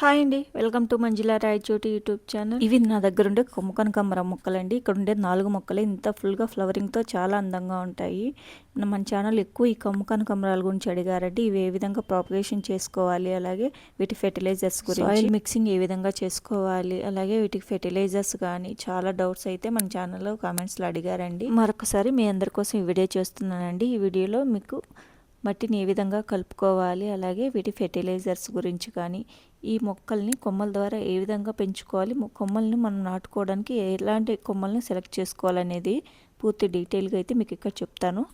Hi అండి, welcome to Manjula Rayachoti YouTube channel. ఇవి నా దగ్గర ఉండే కొమ్మ కనకాంబరం మొక్కలండి. ఇక్కడ ఉండే 4 మొక్కలే ఇంత ఫుల్గా ఫ్లవరింగ్తో చాలా అందంగా ఉంటాయి. మన ఛానల్ ఎక్కువ ఈ కొమ్మ కనకాంబరాల గురించి అడిగారండి. ఇవి ఏ విధంగా ప్రాపగేషన్ చేసుకోవాలి, అలాగే వీటి ఫెర్టిలైజర్స్ గురించి, సాయిల్ మిక్సింగ్ ఏ విధంగా చేసుకోవాలి, అలాగే వీటికి ఫెర్టిలైజర్స్ కానీ చాలా డౌట్స్ అయితే మన ఛానల్లో కామెంట్స్లో అడిగారండి. మరొకసారి మీ అందరి కోసం ఈ వీడియో చేస్తున్నానండి. ఈ వీడియోలో మీకు మట్టిని ఏ విధంగా కలుపుకోవాలి, అలాగే వీటి ఫెర్టిలైజర్స్ గురించి కానీ, ఈ మొక్కల్ని కొమ్మల ద్వారా ఏ విధంగా పెంచుకోవాలి, కొమ్మల్ని మనం నాటుకోవడానికి ఎలాంటి కొమ్మల్ని సెలెక్ట్ చేసుకోవాలనేది పూర్తి డీటెయిల్గా అయితే మీకు ఇక్కడ చెప్తాను.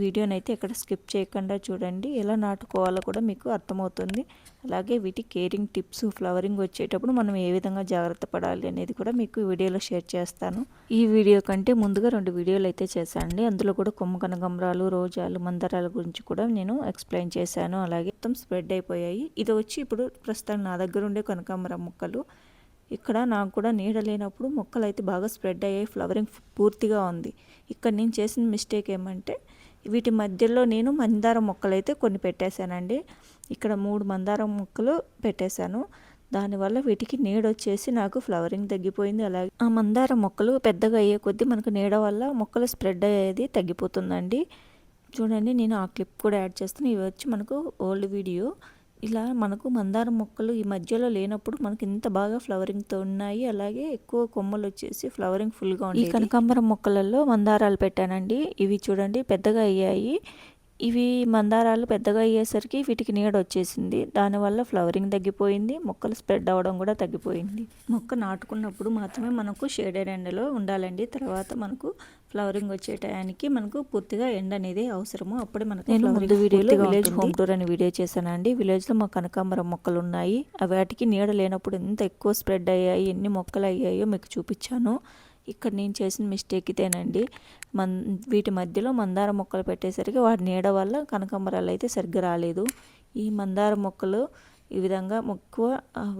వీడియోని అయితే ఎక్కడ స్కిప్ చేయకుండా చూడండి. ఎలా నాటుకోవాలో కూడా మీకు అర్థమవుతుంది. అలాగే వీటి కేరింగ్ టిప్స్, ఫ్లవరింగ్ వచ్చేటప్పుడు మనం ఏ విధంగా జాగ్రత్త పడాలి అనేది కూడా మీకు వీడియోలో షేర్ చేస్తాను. ఈ వీడియో కంటే ముందుగా 2 వీడియోలు అయితే చేశానండి. అందులో కూడా కొమ్మ కనకాంబరాలు, రోజాలు, మందారాల గురించి కూడా నేను ఎక్స్ప్లెయిన్ చేశాను. అలాగే మొత్తం స్ప్రెడ్ అయిపోయాయి. ఇది వచ్చి ఇప్పుడు ప్రస్తుతం నా దగ్గర ఉండే కనకాంబరం మొక్కలు. ఇక్కడ నాకు కూడా నీడ లేనప్పుడు మొక్కలు అయితే బాగా స్ప్రెడ్ అయ్యాయి. ఫ్లవరింగ్ పూర్తిగా ఉంది. ఇక్కడ నేను చేసిన మిస్టేక్ ఏమంటే, వీటి మధ్యలో నేను మందారం మొక్కలు అయితే కొన్ని పెట్టేశానండి. ఇక్కడ 3 మందారం మొక్కలు పెట్టేశాను. దానివల్ల వీటికి నీడ వచ్చేసి నాకు ఫ్లవరింగ్ తగ్గిపోయింది. అలాగే ఆ మందారం మొక్కలు పెద్దగా అయ్యే కొద్దీ మనకు నీడ వల్ల మొక్కలు స్ప్రెడ్ అయ్యేది తగ్గిపోతుందండి. చూడండి, నేను ఆ క్లిప్ కూడా యాడ్ చేస్తాను. ఇవి వచ్చి మనకు ఓల్డ్ వీడియో. ఇలా మనకు మందారం మొక్కలు ఈ మధ్యలో లేనప్పుడు మనకి ఇంత బాగా ఫ్లవరింగ్తో ఉన్నాయి. అలాగే ఎక్కువ కొమ్మలు వచ్చేసి ఫ్లవరింగ్ ఫుల్గా ఉంది. ఈ కనకాంబరం మొక్కలలో మందారాలు పెట్టానండి. ఇవి చూడండి పెద్దగా అయ్యాయి. ఇవి మందారాలు పెద్దగా అయ్యేసరికి వీటికి నీడ వచ్చేసింది. దానివల్ల ఫ్లవరింగ్ తగ్గిపోయింది, మొక్కలు స్ప్రెడ్ అవ్వడం కూడా తగ్గిపోయింది. మొక్క నాటుకున్నప్పుడు మాత్రమే మనకు షేడెడ్ ఎండలో ఉండాలండి. తర్వాత మనకు ఫ్లవరింగ్ వచ్చే టయానికి మనకు పూర్తిగా ఎండ అనేది అవసరము. అప్పుడే మనకు నేను ముందు వీడియోలో విలేజ్ హోమ్ టూర్ అని వీడియో చేశానండి. విలేజ్లో మా కనకాంబరం మొక్కలు ఉన్నాయి. వాటికి నీడ లేనప్పుడు ఎంత ఎక్కువ స్ప్రెడ్ అయ్యాయి, ఎన్ని మొక్కలు అయ్యాయో మీకు చూపించాను. ఇక్కడ నేను చేసిన మిస్టేక్ ఇదేనండి. వీటి మధ్యలో మందార మొక్కలు పెట్టేసరికి వాటి నీడ వల్ల కనకాంబరాలు అయితే సరిగ్గా రాలేదు. ఈ మందార మొక్కలు ఈ విధంగా ఎక్కువ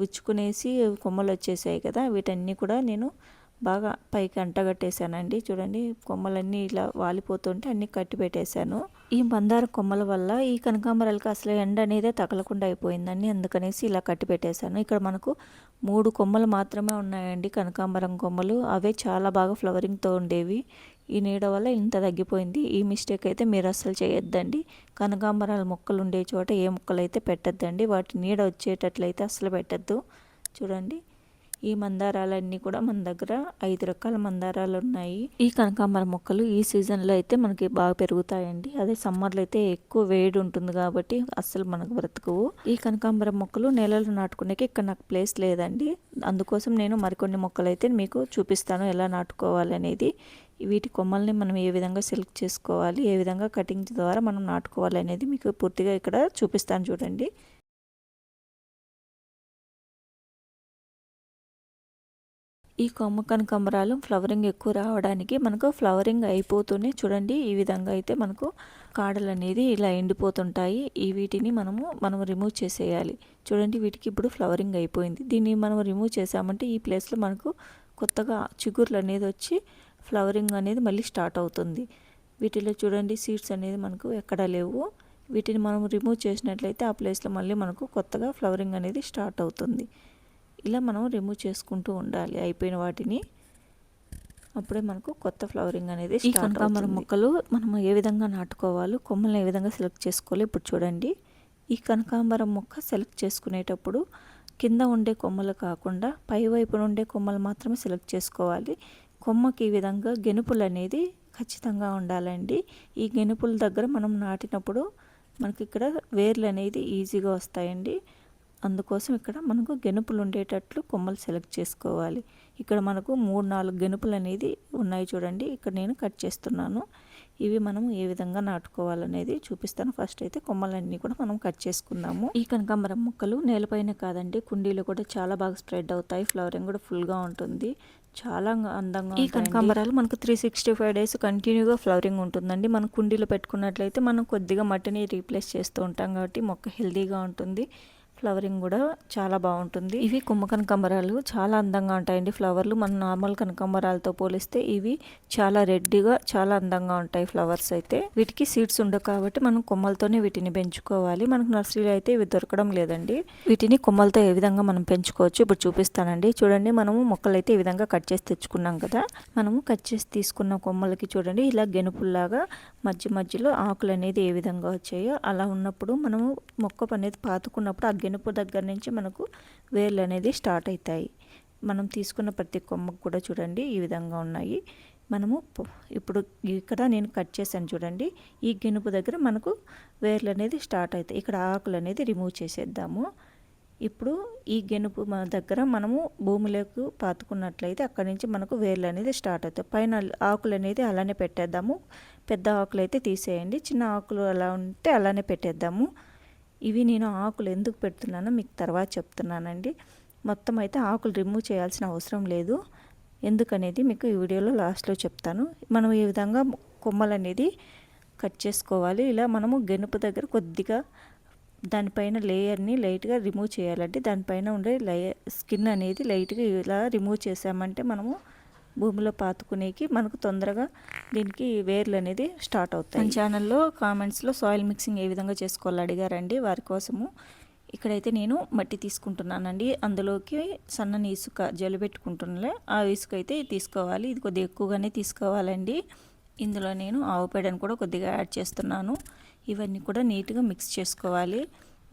విచ్చుకునేసి కొమ్మలు వచ్చేసాయి కదా, వీటన్నీ కూడా నేను బాగా పైకి అంటగట్టేశానండి. చూడండి, కొమ్మలన్నీ ఇలా వాలిపోతుంటే అన్నీ కట్టి పెట్టేశాను. ఈ మందార కొమ్మల వల్ల ఈ కనకాంబరాలకు అసలు ఎండ అనేది తగలకుండా అయిపోయిందండి. అందుకనేసి ఇలా కట్టి పెట్టేశాను. ఇక్కడ మనకు 3 కొమ్మలు మాత్రమే ఉన్నాయండి కనకాంబరం కొమ్మలు. అవే చాలా బాగా ఫ్లవరింగ్తో ఉండేవి. ఈ నీడ వల్ల ఇంత తగ్గిపోయింది. ఈ మిస్టేక్ అయితే మీరు అస్సలు చేయొద్దండి. కనకాంబరాల మొక్కలు ఉండే చోట ఏ మొక్కలు అయితే పెట్టద్దండి. వాటి నీడ వచ్చేటట్లయితే అసలు పెట్టద్దు. చూడండి, ఈ మందారాలన్నీ కూడా మన దగ్గర 5 రకాల మందారాలు ఉన్నాయి. ఈ కనకాంబరం మొక్కలు ఈ సీజన్లో అయితే మనకి బాగా పెరుగుతాయండి. అదే సమ్మర్లో అయితే ఎక్కువ వేడి ఉంటుంది కాబట్టి అస్సలు మనకు బ్రతకవు. ఈ కనకాంబరం మొక్కలు నేలలో నాటుకునేకి ఇక్కడ నాకు ప్లేస్ లేదండి. అందుకోసం నేను మరికొన్ని మొక్కలు అయితే మీకు చూపిస్తాను ఎలా నాటుకోవాలి అనేది. వీటి కొమ్మల్ని మనం ఏ విధంగా సెలెక్ట్ చేసుకోవాలి, ఏ విధంగా కటింగ్ ద్వారా మనం నాటుకోవాలి అనేది మీకు పూర్తిగా ఇక్కడ చూపిస్తాను. చూడండి, ఈ కొమ్మ కనకాంబరాలు ఫ్లవరింగ్ ఎక్కువ రావడానికి మనకు ఫ్లవరింగ్ అయిపోతూనే చూడండి ఈ విధంగా అయితే మనకు కాడలు అనేది ఇలా ఎండిపోతుంటాయి. వీటిని మనం రిమూవ్ చేసేయాలి. చూడండి, వీటికి ఇప్పుడు ఫ్లవరింగ్ అయిపోయింది. దీన్ని మనం రిమూవ్ చేసామంటే ఈ ప్లేస్లో మనకు కొత్తగా చిగుర్లు అనేది వచ్చి ఫ్లవరింగ్ అనేది మళ్ళీ స్టార్ట్ అవుతుంది. వీటిలో చూడండి, సీడ్స్ అనేది మనకు ఎక్కడా లేవు. వీటిని మనం రిమూవ్ చేసినట్లయితే ఆ ప్లేస్లో మళ్ళీ మనకు కొత్తగా ఫ్లవరింగ్ అనేది స్టార్ట్ అవుతుంది. ఇలా మనం రిమూవ్ చేసుకుంటూ ఉండాలి అయిపోయిన వాటిని. అప్పుడే మనకు కొత్త ఫ్లవరింగ్ అనేది ఈ కనకాంబరం మొక్కలు మనం ఏ విధంగా నాటుకోవాలో, కొమ్మలను ఏ విధంగా సెలెక్ట్ చేసుకోవాలి ఇప్పుడు చూడండి. ఈ కనకాంబరం మొక్క సెలెక్ట్ చేసుకునేటప్పుడు కింద ఉండే కొమ్మలు కాకుండా పై వైపు ఉండే కొమ్మలు మాత్రమే సెలెక్ట్ చేసుకోవాలి. కొమ్మకి ఈ విధంగా గెనుపులు అనేది ఖచ్చితంగా ఉండాలండి. ఈ గెనుపుల దగ్గర మనం నాటినప్పుడు మనకి ఇక్కడ వేర్లు అనేది ఈజీగా వస్తాయండి. అందుకోసం ఇక్కడ మనకు గెనుపులు ఉండేటట్లు కొమ్మలు సెలెక్ట్ చేసుకోవాలి. ఇక్కడ మనకు 3-4 గెనుపులు అనేది ఉన్నాయి చూడండి. ఇక్కడ నేను కట్ చేస్తున్నాను. ఇవి మనం ఏ విధంగా నాటుకోవాలనేది చూపిస్తాను. ఫస్ట్ అయితే కొమ్మలన్నీ కూడా మనం కట్ చేసుకుందాము. ఈ కనకాంబరం మొక్కలు నేలపైన కాదండి, కుండీలో కూడా చాలా బాగా స్ప్రెడ్ అవుతాయి. ఫ్లవరింగ్ కూడా ఫుల్గా ఉంటుంది. చాలా అందంగా ఈ కనకాంబరాలు మనకు 365 డేస్ కంటిన్యూగా ఫ్లవరింగ్ ఉంటుందండి. మనం కుండీలో పెట్టుకున్నట్లయితే మనం కొద్దిగా మట్టిని రీప్లేస్ చేస్తూ ఉంటాం కాబట్టి మొక్క హెల్తీగా ఉంటుంది. ఫ్లవరింగ్ కూడా చాలా బాగుంటుంది. ఇవి కొమ్మ కనకాంబరాలు చాలా అందంగా ఉంటాయండి. ఫ్లవర్లు మన నార్మల్ కనకాంబరాలతో పోలిస్తే ఇవి చాలా రెడ్గా చాలా అందంగా ఉంటాయి. ఫ్లవర్స్ అయితే వీటికి సీడ్స్ ఉండవు కాబట్టి మనం కొమ్మలతోనే వీటిని పెంచుకోవాలి. మనకు నర్సరీలో అయితే ఇవి దొరకడం లేదండి. వీటిని కొమ్మలతో ఏ విధంగా మనం పెంచుకోవచ్చు ఇప్పుడు చూపిస్తానండి. చూడండి, మనము మొక్కలు అయితే ఈ విధంగా కట్ చేసి తెచ్చుకున్నాం కదా. మనము కట్ చేసి తీసుకున్న కొమ్మలకి చూడండి ఇలా గెనుపుల్లాగా మధ్యలో ఆకులు అనేది ఏ విధంగా వచ్చాయో అలా ఉన్నప్పుడు మనము మొక్క అనేది పాతుకున్నప్పుడు ఆ గెనుపు దగ్గర నుంచి మనకు వేర్లు అనేది స్టార్ట్ అవుతాయి. మనం తీసుకున్న ప్రతి కొమ్మకు కూడా చూడండి ఈ విధంగా ఉన్నాయి. మనము ఇప్పుడు ఇక్కడ నేను కట్ చేశాను చూడండి, ఈ గెనుపు దగ్గర మనకు వేర్లు అనేది స్టార్ట్ అవుతాయి. ఇక్కడ ఆకులు అనేది రిమూవ్ చేసేద్దాము. ఇప్పుడు ఈ గెనుపు దగ్గర మనము భూమిలోకి పాతుకున్నట్లయితే అక్కడి నుంచి మనకు వేర్లు అనేది స్టార్ట్ అవుతాయి. పైన ఆకులు అనేది అలానే పెట్టేద్దాము. పెద్ద ఆకులు అయితే తీసేయండి, చిన్న ఆకులు అలా ఉంటే అలానే పెట్టేద్దాము. ఇవి నేను ఆకులు ఎందుకు పెడుతున్నానో మీకు తర్వాత చెప్తున్నానండి. మొత్తం అయితే ఆకులు రిమూవ్ చేయాల్సిన అవసరం లేదు, ఎందుకనేది మీకు ఈ వీడియోలో లాస్ట్లో చెప్తాను. మనం ఈ విధంగా కొమ్మలు అనేది కట్ చేసుకోవాలి. ఇలా మనము గెనుపు దగ్గర కొద్దిగా దానిపైన లేయర్ని లైట్గా రిమూవ్ చేయాలంటే దానిపైన ఉండే స్కిన్ అనేది లైట్గా ఇలా రిమూవ్ చేసామంటే మనము భూమిలో పాతుకునేకి మనకు తొందరగా దీనికి వేర్లు అనేది స్టార్ట్ అవుతాయి. మన ఛానల్లో కామెంట్స్లో సాయిల్ మిక్సింగ్ ఏ విధంగా చేసుకోవాలో అడిగారండి, వారి కోసము ఇక్కడైతే నేను మట్టి తీసుకుంటున్నానండి. అందులోకి సన్నని ఇసుక జల్లిపెట్టుకుంటున్నా, ఆ ఇసుక అయితే తీసుకోవాలి. ఇది కొద్దిగా ఎక్కువగానే తీసుకోవాలండి. ఇందులో నేను ఆవు పేడను కూడా కొద్దిగా యాడ్ చేస్తున్నాను. ఇవన్నీ కూడా నీట్గా మిక్స్ చేసుకోవాలి.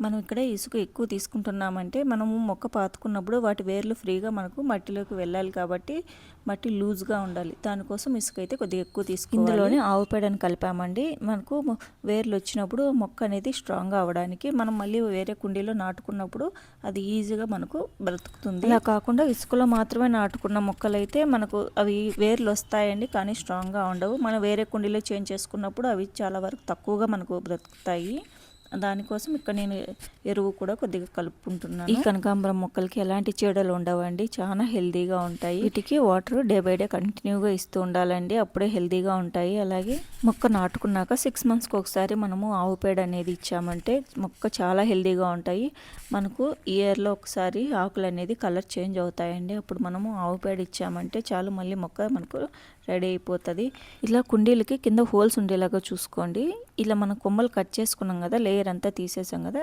మనం ఇక్కడ ఇసుక ఎక్కువ తీసుకుంటున్నామంటే మనము మొక్క పాతుకున్నప్పుడు వాటి వేర్లు ఫ్రీగా మనకు మట్టిలోకి వెళ్ళాలి కాబట్టి మట్టి లూజ్గా ఉండాలి. దానికోసం ఇసుక అయితే కొద్దిగా ఎక్కువ తీసుకోవాలి. ఇందులోనే ఆవు పేడను కలిపామండి. మనకు వేర్లు వచ్చినప్పుడు మొక్క అనేది స్ట్రాంగ్గా అవ్వడానికి మనం మళ్ళీ వేరే కుండీలో నాటుకున్నప్పుడు అది ఈజీగా మనకు బ్రతుకుతుంది. ఇలా కాకుండా ఇసుకలో మాత్రమే నాటుకున్న మొక్కలు అయితే మనకు అవి వేర్లు వస్తాయండి కానీ స్ట్రాంగ్గా ఉండవు. మనం వేరే కుండీలో చేంజ్ చేసుకున్నప్పుడు అవి చాలా వరకు తక్కువగా మనకు బ్రతుకుతాయి. దానికోసం ఇక్కడ నేను ఎరువు కూడా కొద్దిగా కలుపుకుంటున్నాను. ఈ కనకాంబరం మొక్కలకి ఎలాంటి చీడలు ఉండవండి, చాలా హెల్దీగా ఉంటాయి. వీటికి వాటర్ డే బై డే కంటిన్యూగా ఇస్తూ ఉండాలండి, అప్పుడే హెల్దీగా ఉంటాయి. అలాగే మొక్క నాటుకున్నాక 6 monthsకి ఒకసారి మనము ఆవు పేడ అనేది ఇచ్చామంటే మొక్క చాలా హెల్దీగా ఉంటాయి. మనకు ఇయర్లో ఒకసారి ఆకులు అనేది కలర్ చేంజ్ అవుతాయండి. అప్పుడు మనము ఆవు పేడ ఇచ్చామంటే చాలు, మళ్ళీ మొక్క మనకు రెడీ అయిపోతుంది. ఇలా కుండీలకి కింద హోల్స్ ఉండేలాగా చూసుకోండి. ఇలా మనం కొమ్మలు కట్ చేసుకున్నాం కదా, లేయర్ అంతా తీసేసాం కదా,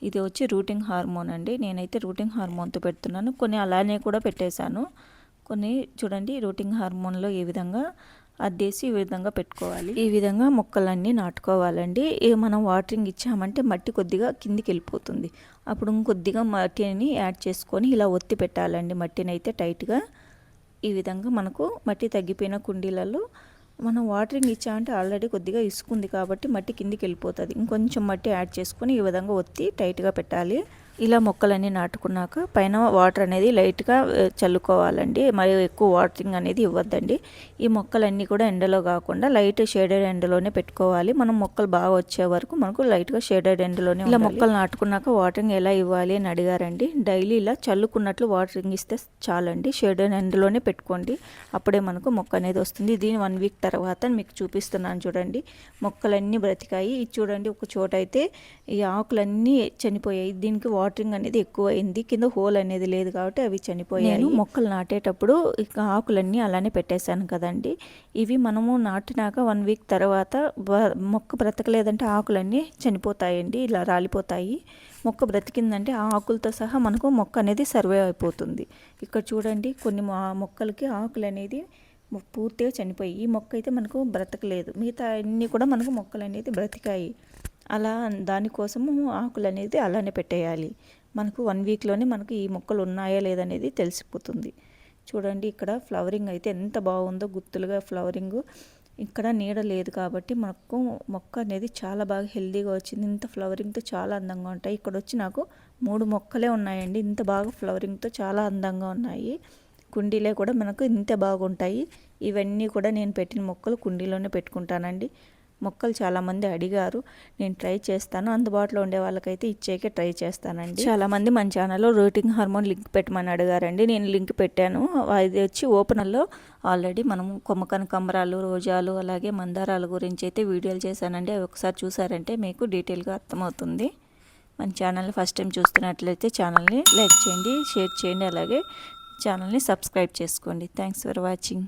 ఇది వచ్చి రూటింగ్ హార్మోన్ అండి. నేనైతే రూటింగ్ హార్మోన్తో పెడుతున్నాను. కొన్ని అలానే కూడా పెట్టేశాను. కొన్ని చూడండి రూటింగ్ హార్మోన్లో ఏ విధంగా అద్దేసి ఈ విధంగా పెట్టుకోవాలి. ఈ విధంగా మొక్కలన్నీ నాటుకోవాలండి. మనం వాటరింగ్ ఇచ్చామంటే మట్టి కొద్దిగా కిందికి వెళ్ళిపోతుంది. అప్పుడు ఇంకొద్దిగా మట్టిని యాడ్ చేసుకొని ఇలా ఒత్తి పెట్టాలండి. మట్టిని అయితే టైట్గా ఈ విధంగా మనకు మట్టి తగ్గిపోయిన కుండీలలో మనం వాటరింగ్ ఇచ్చామంటే ఆల్రెడీ కొద్దిగా ఇసుకుంది కాబట్టి మట్టి కిందికి వెళ్ళిపోతుంది. ఇంకొంచెం మట్టి యాడ్ చేసుకొని ఈ విధంగా ఒత్తి టైట్గా పెట్టాలి. ఇలా మొక్కలన్నీ నాటుకున్నాక పైన వాటర్ అనేది లైట్గా చల్లుకోవాలండి. మరి ఎక్కువ వాటరింగ్ అనేది ఇవ్వద్దండి. ఈ మొక్కలన్నీ కూడా ఎండలో కాకుండా లైట్ షేడెడ్ ఎండలోనే పెట్టుకోవాలి. మనం మొక్కలు బాగా వచ్చే వరకు మనకు లైట్గా షేడెడ్ ఎండలోనే. ఇలా మొక్కలు నాటుకున్నాక వాటరింగ్ ఎలా ఇవ్వాలి అని అడిగారండి. డైలీ ఇలా చల్లుకున్నట్లు వాటరింగ్ ఇస్తే చాలండి. షేడెడ్ ఎండలోనే పెట్టుకోండి, అప్పుడే మనకు మొక్క అనేది వస్తుంది. దీని 1 week తర్వాత మీకు చూపిస్తున్నాను చూడండి. మొక్కలన్నీ బ్రతికాయి. ఇది చూడండి, ఒక చోట అయితే ఈ ఆకులన్నీ చనిపోయాయి. దీనికి వాటరింగ్ అనేది ఎక్కువ అయింది. కింద హోల్ అనేది లేదు కాబట్టి అవి చనిపోయాయి. నేను మొక్కలు నాటేటప్పుడు ఇక ఆకులన్నీ అలానే పెట్టేశాను కదండి. ఇవి మనము నాటినాక 1 week తర్వాత మొక్క బ్రతకలేదంటే ఆకులన్నీ చనిపోతాయండి, ఇలా రాలిపోతాయి. మొక్క బ్రతికిందంటే ఆ ఆకులతో సహా మనకు మొక్క అనేది సర్వే అయిపోతుంది. ఇక్కడ చూడండి, కొన్ని మొక్కలకి ఆకులు అనేది పూర్తిగా చనిపోయి ఈ మొక్క అయితే మనకు బ్రతకలేదు. మిగతా అన్నీ కూడా మనకు మొక్కలు అనేది బ్రతికాయి. అలా దానికోసము ఆకులు అనేది అలానే పెట్టేయాలి. మనకు 1 weekలోనే మనకు ఈ మొక్కలు ఉన్నాయా లేదనేది తెలిసిపోతుంది. చూడండి, ఇక్కడ ఫ్లవరింగ్ అయితే ఎంత బాగుందో, గుత్తులుగా ఫ్లవరింగ్. ఇక్కడ నీడ లేదు కాబట్టి మనకు మొక్క అనేది చాలా బాగా హెల్దీగా వచ్చింది. ఇంత ఫ్లవరింగ్తో చాలా అందంగా ఉంటాయి. ఇక్కడ వచ్చి నాకు 3 మొక్కలే ఉన్నాయండి. ఇంత బాగా ఫ్లవరింగ్తో చాలా అందంగా ఉన్నాయి. కుండీలే కూడా మనకు ఇంత బాగుంటాయి. ఇవన్నీ కూడా నేను పెట్టిన మొక్కలు కుండీలోనే పెట్టుకుంటానండి. మొక్కలు చాలామంది అడిగారు, నేను ట్రై చేస్తాను. అందుబాటులో ఉండే వాళ్ళకైతే ఇచ్చేకే ట్రై చేస్తానండి. చాలామంది మన ఛానల్లో రూటింగ్ హార్మోన్ లింక్ పెట్టమని అడిగారండి. నేను లింక్ పెట్టాను. అది వచ్చి ఓపెనర్లో ఆల్రెడీ మనము కొమ్మ కనకాంబరాలు, రోజాలు, అలాగే మందారాల గురించి అయితే వీడియోలు చేశానండి. అవి ఒకసారి చూసారంటే మీకు డీటెయిల్గా అర్థమవుతుంది. మన ఛానల్ని ఫస్ట్ టైం చూస్తున్నట్లయితే ఛానల్ని లైక్ చేయండి, షేర్ చేయండి, అలాగే ఛానల్ని సబ్స్క్రైబ్ చేసుకోండి. Thanks for watching.